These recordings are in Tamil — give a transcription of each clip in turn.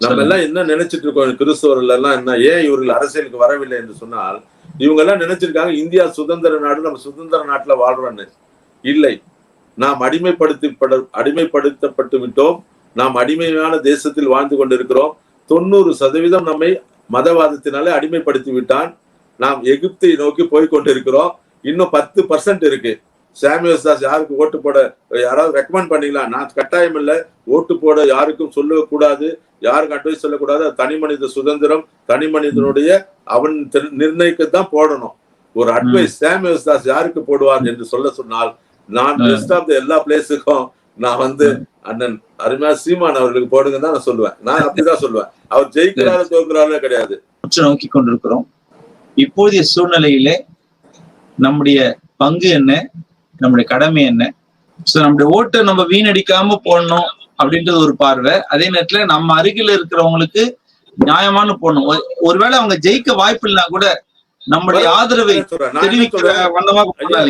நம்ம எல்லாம் என்ன நினைச்சிட்டு இருக்கோம், கிறிஸ்தவர்கள் எல்லாம் என்ன, ஏன் இவர்கள் அரசியலுக்கு வரவில்லை என்று சொன்னால், இவங்க எல்லாம் நினைச்சிருக்காங்க இந்தியா சுதந்திர நாடு, நம்ம சுதந்திர நாட்டுல வாழ்றோம்னு. இல்லை, நாம் அடிமைப்படுத்தப்பட்டு விட்டோம். நாம் அடிமையான தேசத்தில் வாழ்ந்து கொண்டிருக்கிறோம். 90% நம்மை மதவாதத்தினாலே அடிமைப்படுத்தி விட்டான். நாம் எகிப்தை நோக்கி போய்கொண்டிருக்கிறோம். இன்னும் 10% இருக்கு. சாமுவேல் தாஸ் யாருக்கு ஓட்டு போட யாராவது ரெக்கமெண்ட் பண்ணீங்களா? நான் கட்டாயம் இல்லை, ஓட்டு போட யாருக்கும் சொல்லக்கூடாது, யாருக்கும் அட்வைஸ் சொல்லக்கூடாது. தனி மனித சுதந்திரம், தனி மனிதனுடைய அவன் நிர்ணயிக்கத்தான் போடணும். ஒரு அட்வைஸ் சாமுவேல் தாஸ் யாருக்கு போடுவார் என்று சொல்ல சொன்னால், நான் பெஸ்ட் ஆஃப் த எல்லா பிளேஸுக்கும் நான் அண்ணன் அருமையா சீமான் அவர்களுக்கு போடுங்க தான் நான் சொல்லுவேன். நான் அப்படிதான் சொல்லுவேன். அவர் ஜெயிக்கிறாரு தோக்குறாரு கிடையாது. நோக்கி கொண்டிருக்கிறோம். இப்போதைய சூழ்நிலையிலே நம்முடைய பங்கு என்ன, நம்முடைய கடமை என்ன? நம்முடைய ஓட்டை நம்ம வீணடிக்காம போடணும் அப்படின்றது ஒரு பார்வை. அதே நேரத்துல நம்ம அருகில இருக்கிறவங்களுக்கு நியாயமான போடணும். ஒருவேளை அவங்க ஜெயிக்க வாய்ப்பு இல்லைன்னா கூட நம்முடைய ஆதரவை தெரிவிக்கிற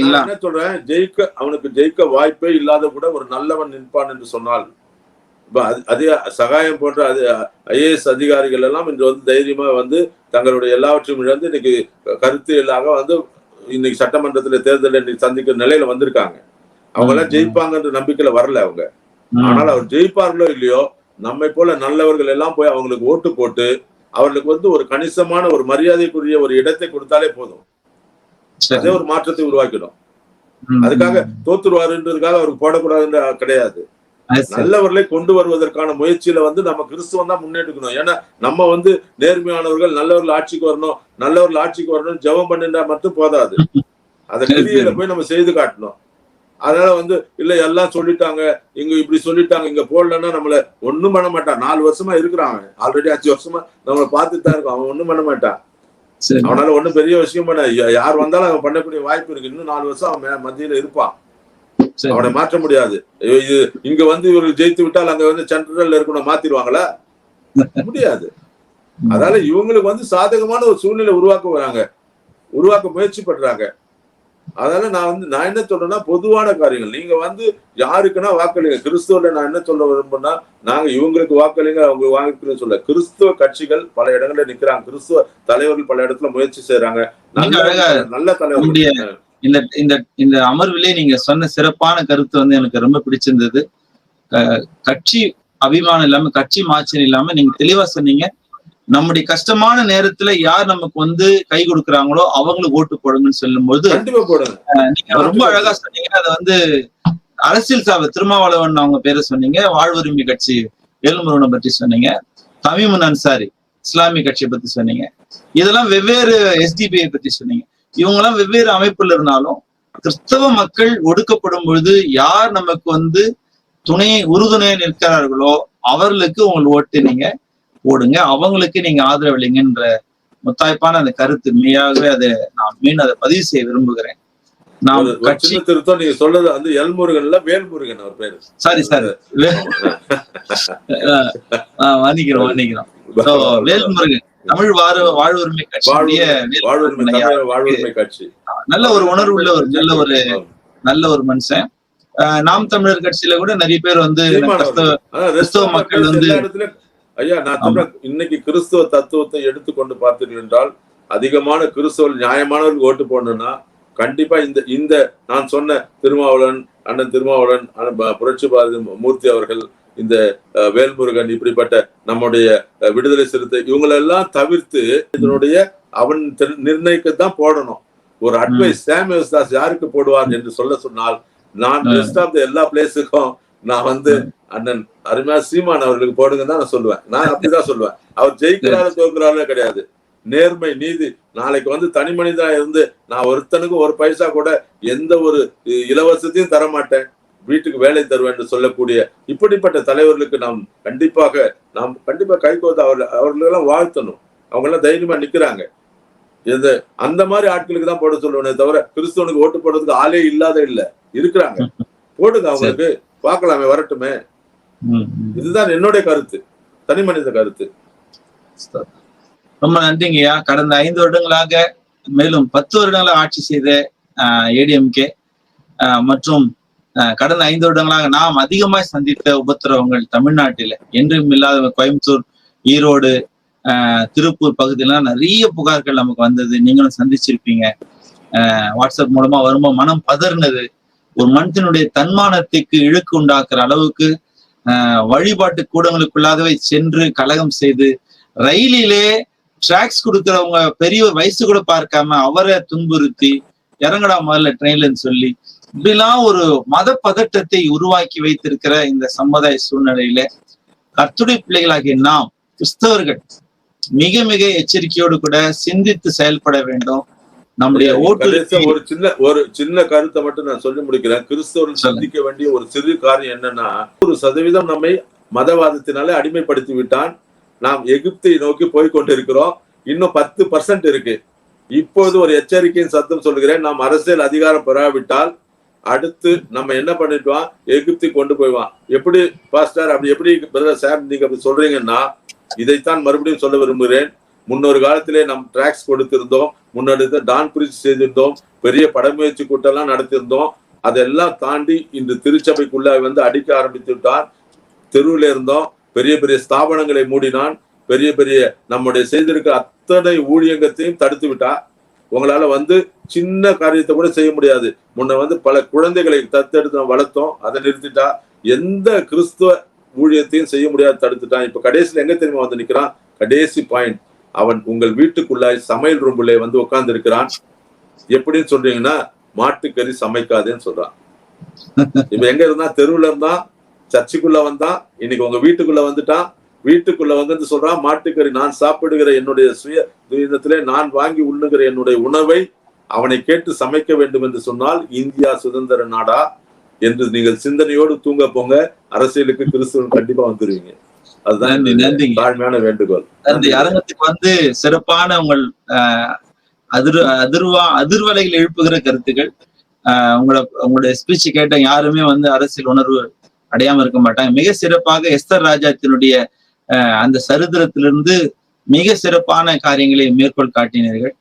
என்ன சொல்றேன், அவனுக்கு ஜெயிக்க வாய்ப்பே இல்லாத கூட ஒரு நல்லவன் நிற்பான் என்று சொன்னால், அதே சகாயம் போன்ற IAS அதிகாரிகள் எல்லாம் இன்று தைரியமா தங்களுடைய எல்லாவற்றையும் இழந்து இன்னைக்கு கருத்தியலாக இன்னைக்கு சட்டமன்றத்துல தேர்தலை சந்திக்கிற நிலையில வந்திருக்காங்க. அவங்க எல்லாம் ஜெயிப்பாங்கன்ற நம்பிக்கையில வரல அவங்க. ஆனால் அவர் ஜெயிப்பார்களோ இல்லையோ, நம்மை போல நல்லவர்கள் எல்லாம் போய் அவங்களுக்கு ஓட்டு போட்டு அவர்களுக்கு ஒரு கணிசமான ஒரு மரியாதைக்குரிய ஒரு இடத்தை கொடுத்தாலே போதும். அதே ஒரு மாற்றத்தை உருவாக்கிடும். அதுக்காக தோத்துருவாருன்றதுக்காக அவருக்கு போடக்கூடாதுன்ற கிடையாது. நல்லவர்களை கொண்டு வருவதற்கான முயற்சியில நம்ம கிறிஸ்துவம் தான் முன்னெடுக்கணும். ஏன்னா நம்ம நேர்மையானவர்கள், நல்லவர்கள் ஆட்சிக்கு வரணும், நல்லவர்கள் ஆட்சிக்கு வரணும் ஜெபம் பண்ணிட்டா மட்டும் போதாது. அதை கிரியையில போய் நம்ம செய்து காட்டணும். அதனால இல்ல எல்லாம் சொல்லிட்டாங்க, இங்க இப்படி சொல்லிட்டாங்க, இங்க போடலன்னா நம்மள ஒண்ணும் பண்ண மாட்டான். 4 வருஷமா இருக்கிறான், ஆல்ரெடி 5 வருஷமா நம்மளை பார்த்துட்டு தான் இருக்கும். அவன் ஒண்ணும் பண்ண மாட்டான். அவனால ஒண்ணும் பெரிய விஷயம் பண்ண, யார் வந்தாலும் அவன் பண்ணக்கூடிய வாய்ப்பு இருக்கு. இன்னும் 4 வருஷம் அவன் மத்தியில இருப்பான். அவனை மாற்ற முடியாது. இங்க இவர்கள் ஜெயித்து விட்டால் அங்க சென்ட்ரல்ல இருக்கணும் மாத்திடுவாங்களா? முடியாது. அதனால இவங்களுக்கு சாதகமான ஒரு சூழ்நிலை உருவாக்க முயற்சி பண்றாங்க. அதனால நான் என்ன சொல்றேன்னா, பொதுவான காரியங்கள் நீங்க யாருக்குன்னா வாக்களிங்க. கிறிஸ்துவ நான் என்ன சொல்ல விரும்புனா, நாங்க இவங்களுக்கு வாக்களிங்க அவங்க வாங்கிக்கணும்னு சொல்ல. கிறிஸ்துவ கட்சிகள் பல இடங்கள்ல நிக்கிறாங்க, கிறிஸ்துவ தலைவர்கள் பல இடத்துல முயற்சி செய்யறாங்க. நல்ல தலைவர்கள். இந்த அமர்விலே நீங்க சொன்ன சிறப்பான கருத்து எனக்கு ரொம்ப பிடிச்சிருந்தது. கட்சி அபிமானம் இல்லாம, கட்சி மாச்சம் இல்லாம நீங்க தெளிவா சொன்னீங்க. நம்முடைய கஷ்டமான நேரத்துல யார் நமக்கு கை கொடுக்குறாங்களோ அவங்களுக்கு ஓட்டு போடுங்கன்னு சொல்லும் போது நீங்க ரொம்ப அழகா சொன்னீங்க. அதை அரசியல் சார்பு திருமாவளவன் அவங்க பேரை சொன்னீங்க, வாழ்வுரிமை கட்சி வேல்முருகனை பற்றி சொன்னீங்க, தமிமுன் அன்சாரி இஸ்லாமிய கட்சியை பத்தி சொன்னீங்க, இதெல்லாம் வெவ்வேறு SDPI பத்தி சொன்னீங்க. இவங்க எல்லாம் வெவ்வேறு அமைப்புல இருந்தாலும் கிறிஸ்தவ மக்கள் ஒடுக்கப்படும் பொழுது யார் நமக்கு உறுதுணையா நிற்கிறார்களோ அவர்களுக்கு உங்கள் ஓட்டு நீங்க போடுங்க, அவங்களுக்கு நீங்க ஆதரவளிங்கன்ற முத்தாய்ப்பான அந்த கருத்து மெய்யாகவே நான் மீண்டும் அதை பதிவு செய்ய விரும்புகிறேன். நான் கட்சி திருத்தம் நீங்க சொல்றது எல்முருகன் இல்ல வேல்முருகன் அவர் பேரு. சாரி மன்னிக்கிறோம். வேல்முருகன் தமிழ் வாழ்வுரிமை கட்சி நல்ல ஒரு உணர்வு உள்ள நல்ல ஒரு மனுஷன். நாம் தமிழர் கட்சியில கூட நிறைய பேர் கிறிஸ்தவ மக்கள் ஐயா நான் சொல்றேன், இன்னைக்கு கிறிஸ்துவ தத்துவத்தை எடுத்துக்கொண்டு பார்த்தீர்கள் என்றால் அதிகமான கிறிஸ்தவர்கள் நியாயமானவர்கள் ஓட்டு போடணும்னா கண்டிப்பா இந்த நான் சொன்ன அண்ணன் திருமாவளவன், புரட்சி பாரதி மூர்த்தி அவர்கள், இந்த வேல்முருகன், இப்படிப்பட்ட நம்முடைய விடுதலை சிறுத்தை இவங்களெல்லாம் தவிர்த்து இதனுடைய அவன் நிர்ணயிக்கத்தான் போடணும். ஒரு அட்வைஸ் சாமுவேல் தாஸ் யாருக்கு போடுவார் என்று சொல்ல சொன்னால், நான் பெஸ்ட் ஆஃப் த எல்லா பிளேஸுக்கும் நான் அண்ணன் அருமையா சீமான் அவர்களுக்கு போடுங்க தான் நான் சொல்லுவேன். நான் அப்படிதான் சொல்லுவேன். அவர் ஜெயிக்கிறாரு தோக்குறாரு கிடையாது. நேர்மை, நீதி. நாளைக்கு தனி மனிதா இருந்து நான் ஒருத்தனுக்கும் ஒரு பைசா கூட எந்த ஒரு இலவசத்தையும் தர மாட்டேன், வீட்டுக்கு வேலை தருவேன் என்று சொல்லக்கூடிய இப்படிப்பட்ட தலைவர்களுக்கு நாம் கண்டிப்பா கை கோர்த்து அவர்களெல்லாம் வாழ்த்தணும். அவங்க எல்லாம் தைரியமா நிக்கிறாங்க. அந்த மாதிரி ஆட்களுக்கு தான் போட சொல்லுவேனே தவிர கிறிஸ்தவனுக்கு ஓட்டு போடுறதுக்கு ஆளே இல்ல இருக்கிறாங்க. போடுங்க, அவங்களுக்கு பார்க்கலாமே, வரட்டுமே. இதுதான் என்னுடைய கருத்து, தனி மனித கருத்து. ரொம்ப நன்றிங்கய்யா. கடந்த 5 வருடங்களாக மேலும் 10 வருடங்களாக ஆட்சி செய்த ADMK மற்றும் கடந்த 5 வருடங்களாக நாம் அதிகமாய் சந்தித்த உபத்திரவங்கள் தமிழ்நாட்டில என்றும் இல்லாத கோயம்புத்தூர் ஈரோடு, திருப்பூர் பகுதியெல்லாம் நிறைய புகார்கள் நமக்கு வந்தது. நீங்களும் சந்திச்சிருப்பீங்க. வாட்ஸ்அப் மூலமா வரும்போது மனம் பதறினது. ஒரு மனிதனுடைய தன்மானத்துக்கு இழுக்கு உண்டாக்குற அளவுக்கு வழிபாட்டு கூடங்களுக்குள்ளாகவே சென்று கலகம் செய்து, ரயிலிலே டிராக்ஸ் கொடுக்கறவங்க பெரிய வயசு கூட பார்க்காம அவரை துன்புறுத்தி, இறங்கடா முதல்ல ட்ரெயின்லன்னு சொல்லி, இப்படிலாம் ஒரு மத பதட்டத்தை உருவாக்கி வைத்திருக்கிற இந்த சமுதாய சூழ்நிலையில கர்த்தருடைய பிள்ளைகளாகிய நாம் கிறிஸ்தவர்கள் மிக மிக எச்சரிக்கையோடு கூட சிந்தித்து செயல்பட வேண்டும். நம்முடைய ஒரு சின்ன கருத்தை மட்டும் நான் சொல்லி முடிக்கிறேன். கிறிஸ்தவர்கள் சந்திக்க வேண்டிய ஒரு சிறு காரியம் என்னன்னா, 1% நம்மை மதவாதத்தினாலே அடிமைப்படுத்தி விட்டான். நாம் எகிப்தை நோக்கி போய்கொண்டிருக்கிறோம். இன்னும் 10% இருக்கு. இப்போது ஒரு எச்சரிக்கையின் சத்தம் சொல்கிறேன். நாம் அரசியல் அதிகாரம் பெறாவிட்டால் அடுத்து நம்ம என்ன பண்ணிட்டுவான், எகிப்துக்கு கொண்டு போய்வான். எப்படி பாஸ்டர் அப்படி எப்படி பிரதர் சார் நீங்க அப்படி சொல்றீங்கன்னா, இதைத்தான் மறுபடியும் சொல்ல விரும்புகிறேன். முன்னொரு காலத்திலே நாம் டிராக்ஸ் கொடுத்திருந்தோம், முன்னாடி டான் பிரிட்ஜ் செய்திருந்தோம், பெரிய படமுயற்சி கூட்டம்லாம் நடத்திருந்தோம். அதெல்லாம் தாண்டி இன்று திருச்சபைக்குள்ள வந்து அடிக்க ஆரம்பித்து விட்டான். தெருவில் இருந்தோம், பெரிய பெரிய ஸ்தாபனங்களை மூடினான், பெரிய பெரிய நம்முடைய செய்திருக்கிற அத்தனை ஊழியங்கத்தையும் தடுத்து விட்டா. உங்களால வந்து சின்ன காரியத்தை கூட செய்ய முடியாது. முன்ன வந்து பல குழந்தைகளை தத்தெடுத்து வளர்த்தோம், அதை நிறுத்திட்டா. எந்த கிறிஸ்துவ ஊழியத்தையும் செய்ய முடியாது, தடுத்துட்டான். இப்ப கடைசியில எங்க தெரியுமா வந்து நிக்கிறான்? கடைசி பாயிண்ட், அவன் உங்கள் வீட்டுக்குள்ளாய் சமையல் ரூம்ல வந்து உட்கார்ந்து இருக்கிறான். எப்படின்னு சொல்றீங்கன்னா, மாட்டுக்கறி சமைக்காதேன்னு சொல்றான். இப்ப எங்க இருந்தா? தெருவுல இருந்தா, சர்ச்சுக்குள்ள வந்தான், இன்னைக்கு உங்க வீட்டுக்குள்ள வந்துட்டான். வீட்டுக்குள்ள வந்து சொல்றான், மாட்டுக்கறி நான் சாப்பிடுகிற என்னுடைய சுய துயரத்திலே நான் வாங்கி உண்ணுகிற என்னுடைய உணவை அவனை கேட்டு சமைக்க வேண்டும் என்று சொன்னால் இந்தியா சுதந்திர நாடா என்று நீங்கள் சிந்தனையோடு தூங்க போங்க. அரசியலுக்கு கிறிஸ்துவன் கண்டிப்பா வந்துருவீங்க. அதுதான் தாழ்மையான வேண்டுகோள். அந்த அரங்கத்துக்கு வந்து சிறப்பான உங்கள் அதிர்வலைகள் எழுப்புகிற கருத்துக்கள். உங்களுடைய ஸ்பீச் கேட்ட யாருமே வந்து அரசியல் உணர்வு அடையாம இருக்க மாட்டாங்க. மிக சிறப்பாக எஸ்தர் ராஜாத்தினுடைய அந்த சரித்திரத்திலிருந்து மிக சிறப்பான காரியங்களை மேற்கோள் காட்டினீர்கள்.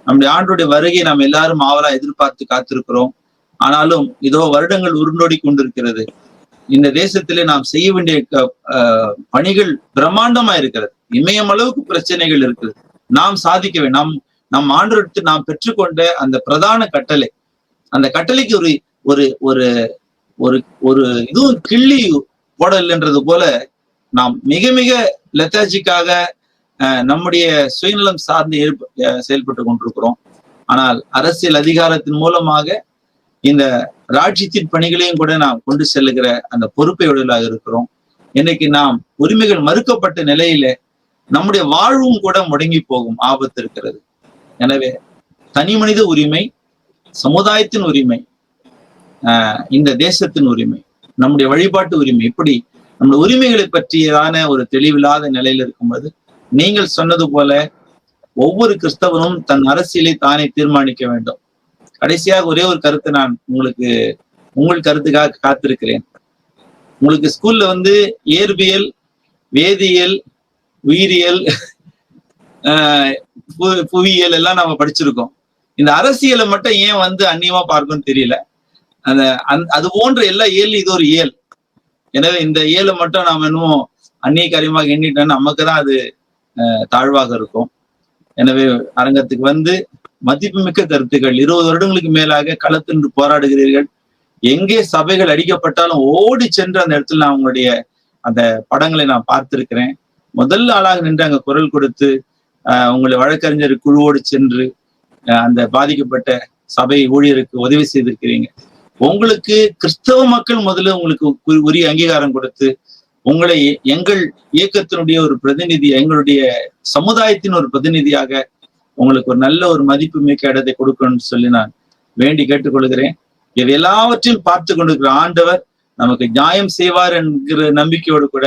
நம்முடைய ஆண்டுடைய வருகை நாம் எல்லாரும் ஆவலா எதிர்பார்த்து காத்திருக்கிறோம். ஆனாலும் இதோ வருடங்கள் உருண்டோடி கொண்டிருக்கிறது. இந்த தேசத்திலே நாம் செய்ய வேண்டிய பணிகள் பிரம்மாண்டமா இருக்கிறது. இமயம் அளவுக்கு பிரச்சனைகள் இருக்குது. நாம் சாதிக்க வேண்டும். நம் ஆண்டு நாம் பெற்றுக்கொண்ட அந்த பிரதான கட்டளை, அந்த கட்டளைக்கு ஒரு ஒரு ஒரு ஒரு ஒரு இதுவும் கிள்ளி போடல்ன்றது போல நாம் மிக மிக லெத்தாஜிக்காக நம்முடைய சுயநலம் சார்ந்து செயல்பட்டு கொண்டிருக்கிறோம். ஆனால் அரசியல் அதிகாரத்தின் மூலமாக இந்த ராஜ்யத்தின் பணிகளையும் கூட நாம் கொண்டு செல்லுகிற அந்த பொறுப்பை உடையவர்களாக இருக்கிறோம். இன்னைக்கு நாம் உரிமைகள் மறுக்கப்பட்ட நிலையில நம்முடைய வாழ்வும் கூட முடங்கி போகும் ஆபத்து இருக்கிறது. எனவே தனி மனித உரிமை, சமுதாயத்தின் உரிமை, இந்த தேசத்தின் உரிமை, நம்முடைய வழிபாட்டு உரிமை, இப்படி நம்முடைய உரிமைகளை பற்றியதான ஒரு தெளிவில்லாத நிலையில் இருக்கும்போது, நீங்கள் சொன்னது போல ஒவ்வொரு கிறிஸ்தவனும் தன் அரசியலை தானே தீர்மானிக்க வேண்டும். கடைசியாக ஒரே ஒரு கருத்தை நான் உங்கள் கருத்துக்காக காத்திருக்கிறேன். உங்களுக்கு ஸ்கூல்ல வந்து இயற்பியல், வேதியியல், உயிரியல், புவியியல் எல்லாம் நம்ம படிச்சிருக்கோம். இந்த அரசியலை மட்டும் ஏன் வந்து அந்நியமா பார்க்கணும்னு தெரியல. அது போன்ற எல்லா இயல் இது ஒரு இயல். எனவே இந்த இயலை மட்டும் நாம இன்னும் அந்நிய காரியமாக எண்ணிட்டோம்னா நமக்குதான் அது தாழ்வாக இருக்கும். எனவே அரங்கத்துக்கு வந்து மதிப்புமிக்க கருத்துக்கள். 20 வருடங்களுக்கு மேலாக களத்தின்று போராடுகிறீர்கள். எங்கே சபைகள் அடிக்கப்பட்டாலும் ஓடி சென்று அந்த இடத்துல நான் உங்களுடைய அந்த படங்களை நான் பார்த்திருக்கிறேன். முதல் ஆளாக நின்று அங்க குரல் கொடுத்து உங்களை வழக்கறிஞர் குழுவோடு சென்று அந்த பாதிக்கப்பட்ட சபை ஊழியருக்கு உதவி செய்திருக்கிறீங்க. உங்களுக்கு கிறிஸ்தவ மக்கள் முதல்ல உங்களுக்கு உரிய அங்கீகாரம் கொடுத்து உங்களை எங்கள் இயக்கத்தினுடைய ஒரு பிரதிநிதி, எங்களுடைய சமுதாயத்தின் ஒரு பிரதிநிதியாக உங்களுக்கு ஒரு நல்ல ஒரு மதிப்பு மிக்க இடத்தை கொடுக்கணும்னு சொல்லி நான் வேண்டி கேட்டுக்கொள்கிறேன். இது எல்லாவற்றையும் பார்த்து கொண்டிருக்கிற ஆண்டவர் நமக்கு நியாயம் செய்வார் என்கிற நம்பிக்கையோடு கூட